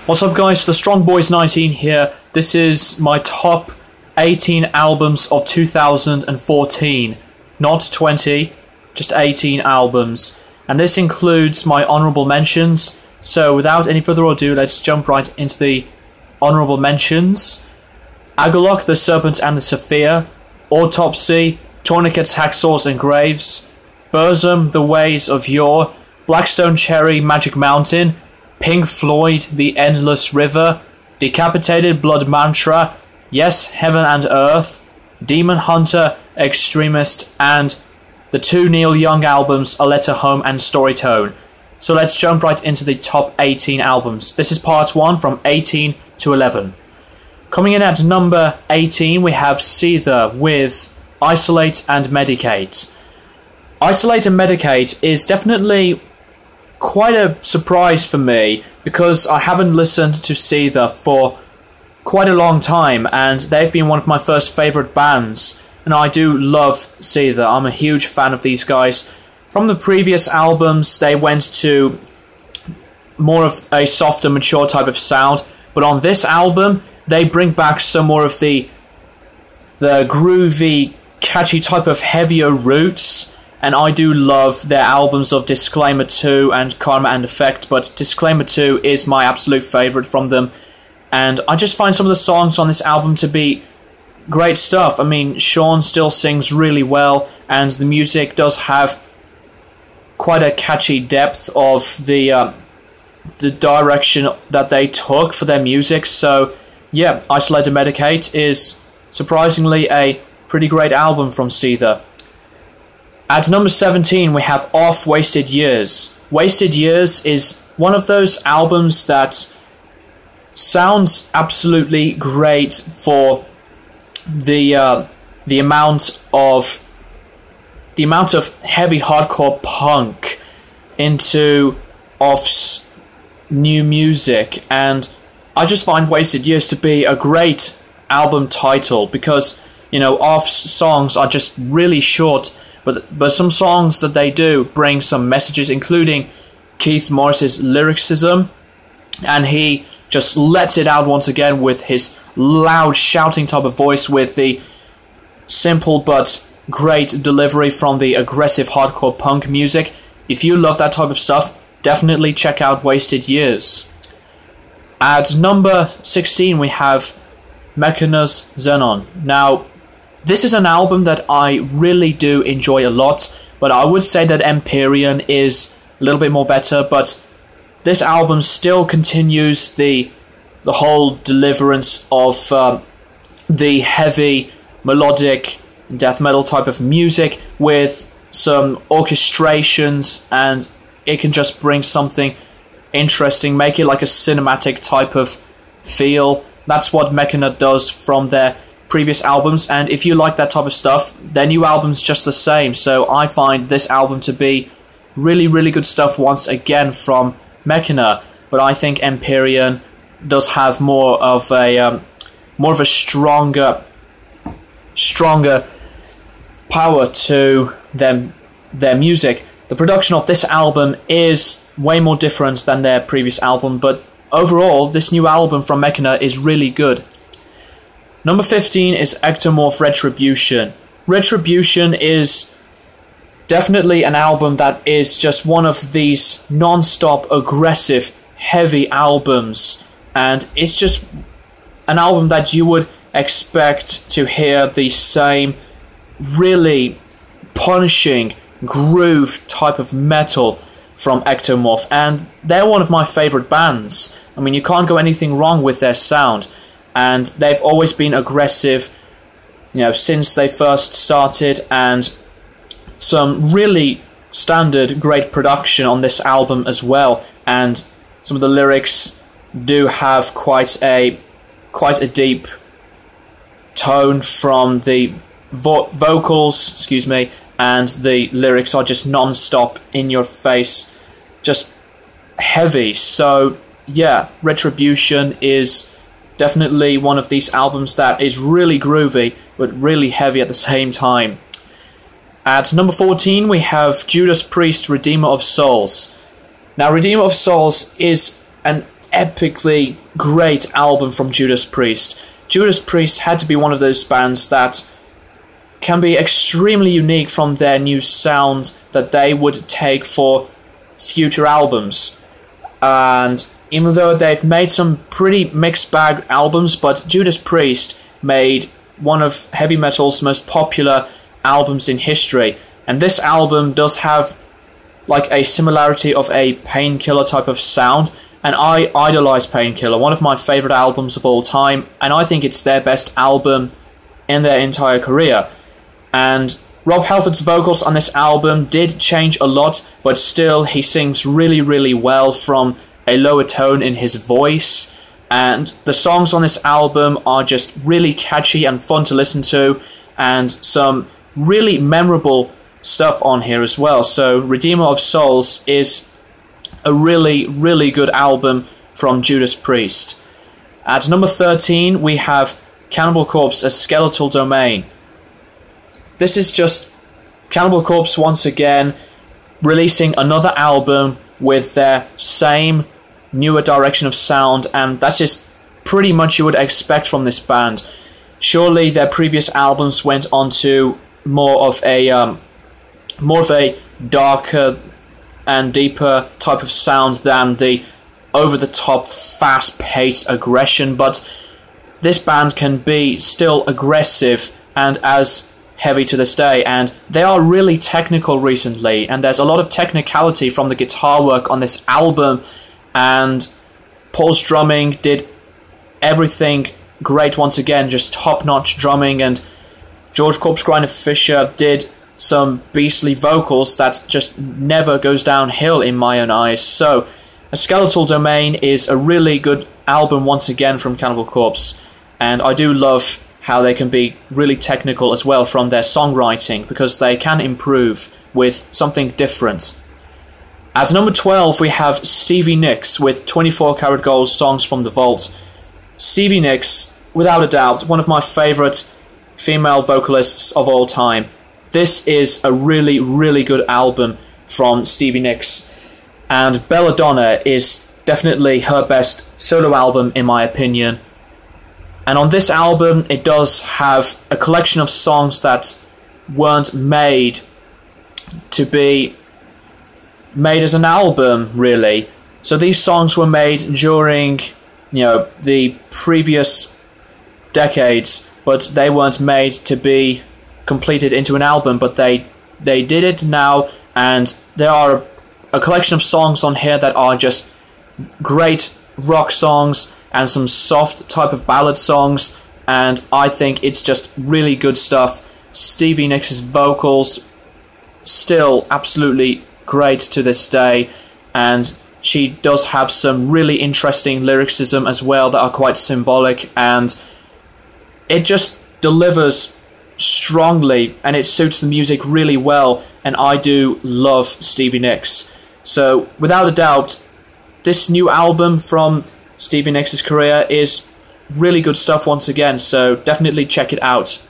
What's up guys, the Strong Boys 19 here. This is my top 18 albums of 2014. Not 20, just 18 albums. And this includes my honorable mentions. So without any further ado, let's jump right into the honorable mentions. Agalloch, the Serpent and the Sophia. Autopsy, Tourniquets, Hacksaws and Graves. Burzum, The Ways of Yore. Blackstone Cherry, Magic Mountain. Pink Floyd, The Endless River. Decapitated, Blood Mantra. Yes, Heaven and Earth. Demon Hunter, Extremist, and the two Neil Young albums, A Letter Home and Storytone. So let's jump right into the top 18 albums. This is part 1 from 18 to 11. Coming in at number 18, we have Seether with Isolate and Medicate. Isolate and Medicate is definitely quite a surprise for me because I haven't listened to Seether for quite a long time and they've been one of my first favourite bands, and I do love Seether. I'm a huge fan of these guys. From the previous albums they went to more of a softer, mature type of sound, but on this album they bring back some more of the groovy, catchy type of heavier roots. And I do love their albums of Disclaimer 2 and Karma and Effect, but Disclaimer 2 is my absolute favourite from them. And I just find some of the songs on this album to be great stuff. I mean, Sean still sings really well, and the music does have quite a catchy depth of the direction that they took for their music. So, yeah, Isolate and Medicate is surprisingly a pretty great album from Seether. At number 17, we have Off Wasted Years. Wasted Years is one of those albums that sounds absolutely great for the amount of heavy hardcore punk into Off's new music, and I just find Wasted Years to be a great album title because, you know, Off's songs are just really short. But some songs that they do bring some messages, including Keith Morris's lyricism, and he just lets it out once again with his loud shouting type of voice, with the simple but great delivery from the aggressive hardcore punk music. If you love that type of stuff, definitely check out Wasted Years. At number 16 we have Mechanus Xenon. Now, this is an album that I really do enjoy a lot, but I would say that Empyrean is a little bit more better, but this album still continues the whole deliverance of the heavy, melodic, death metal type of music with some orchestrations, and it can just bring something interesting, make it like a cinematic type of feel. That's what Mechana does from their previous albums, and if you like that type of stuff, their new album's just the same. So I find this album to be really, really good stuff once again from Mechana. But I think Empyrean does have more of a stronger power to their music. The production of this album is way more different than their previous album, but overall, this new album from Mechana is really good. Number 15 is Ectomorph Retribution. Retribution is definitely an album that is just one of these non-stop, aggressive, heavy albums. And it's just an album that you would expect to hear the same really punishing groove type of metal from Ectomorph. And they're one of my favourite bands. I mean, you can't go anything wrong with their sound. And they've always been aggressive, you know, since they first started, and some really standard great production on this album as well. And some of the lyrics do have quite a deep tone from the vocals, and the lyrics are just non-stop in your face, just heavy. So yeah, Retribution is definitely one of these albums that is really groovy, but really heavy at the same time. At number 14, we have Judas Priest, Redeemer of Souls. Now, Redeemer of Souls is an epically great album from Judas Priest. Judas Priest had to be one of those bands that can be extremely unique from their new sound that they would take for future albums. And even though they've made some pretty mixed bag albums, but Judas Priest made one of heavy metal's most popular albums in history. And this album does have like a similarity of a Painkiller type of sound. And I idolize Painkiller, one of my favorite albums of all time, and I think it's their best album in their entire career. And Rob Halford's vocals on this album did change a lot, but still he sings really, really well from a lower tone in his voice. And the songs on this album are just really catchy and fun to listen to, and some really memorable stuff on here as well. So Redeemer of Souls is a really, really good album from Judas Priest. At number 13, we have Cannibal Corpse, A Skeletal Domain. This is just Cannibal Corpse once again releasing another album with their same newer direction of sound, and that's just pretty much you would expect from this band. Surely their previous albums went on to more of a darker and deeper type of sound than the over-the-top, fast-paced aggression, but this band can be still aggressive and as heavy to this day, and they are really technical recently, and there's a lot of technicality from the guitar work on this album, and Paul's drumming did everything great once again, just top-notch drumming, and George Corpse Grinder Fisher did some beastly vocals that just never goes downhill in my own eyes. So A Skeletal Domain is a really good album once again from Cannibal Corpse, and I do love how they can be really technical as well from their songwriting, because they can improve with something different. At number 12, we have Stevie Nicks with 24 Karat Gold Songs from the Vault. Stevie Nicks, without a doubt, one of my favourite female vocalists of all time. This is a really, really good album from Stevie Nicks, and Belladonna is definitely her best solo album in my opinion. And on this album, it does have a collection of songs that weren't made to be made as an album, really. So these songs were made during, the previous decades, but they weren't made to be completed into an album, but they did it now, and there are a collection of songs on here that are just great rock songs and some soft type of ballad songs, and I think it's just really good stuff. Stevie Nicks' vocals still absolutely great to this day, and she does have some really interesting lyricism as well that are quite symbolic, and it just delivers strongly and it suits the music really well, and I do love Stevie Nicks. So without a doubt, this new album from Stevie Nicks' career is really good stuff once again, so definitely check it out.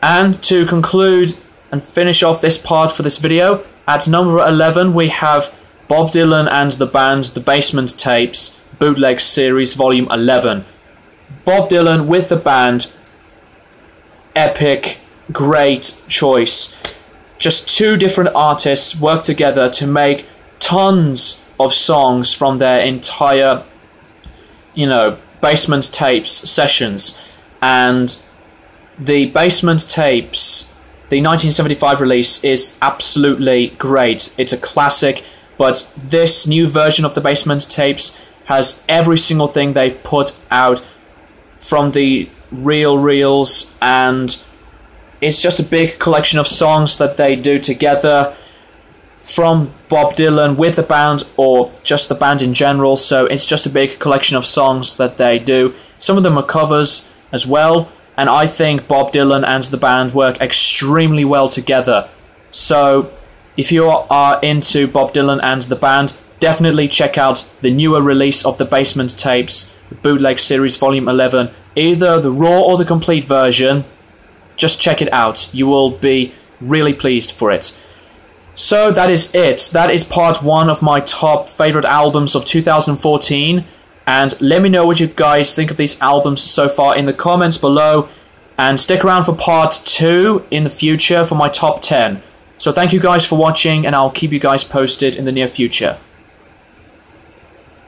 And to conclude and finish off this part for this video, at number 11 we have Bob Dylan and the band The Basement Tapes Bootleg Series Volume 11. Bob Dylan with the band, epic, great choice. Just two different artists worked together to make tons of songs from their entire, Basement Tapes sessions. And the Basement Tapes, the 1975 release, is absolutely great. It's a classic, but this new version of the Basement Tapes has every single thing they've put out from the reels, and it's just a big collection of songs that they do together from Bob Dylan with the band or just the band in general. So it's just a big collection of songs that they do. Some of them are covers as well, and I think Bob Dylan and the band work extremely well together. So if you are into Bob Dylan and the band, definitely check out the newer release of the Basement Tapes, the Bootleg Series Volume 11, either the raw or the complete version. Just check it out. You will be really pleased for it. So that is it. That is part 1 of my top favourite albums of 2014. And let me know what you guys think of these albums so far in the comments below. And stick around for part 2 in the future for my top 10. So thank you guys for watching, and I'll keep you guys posted in the near future.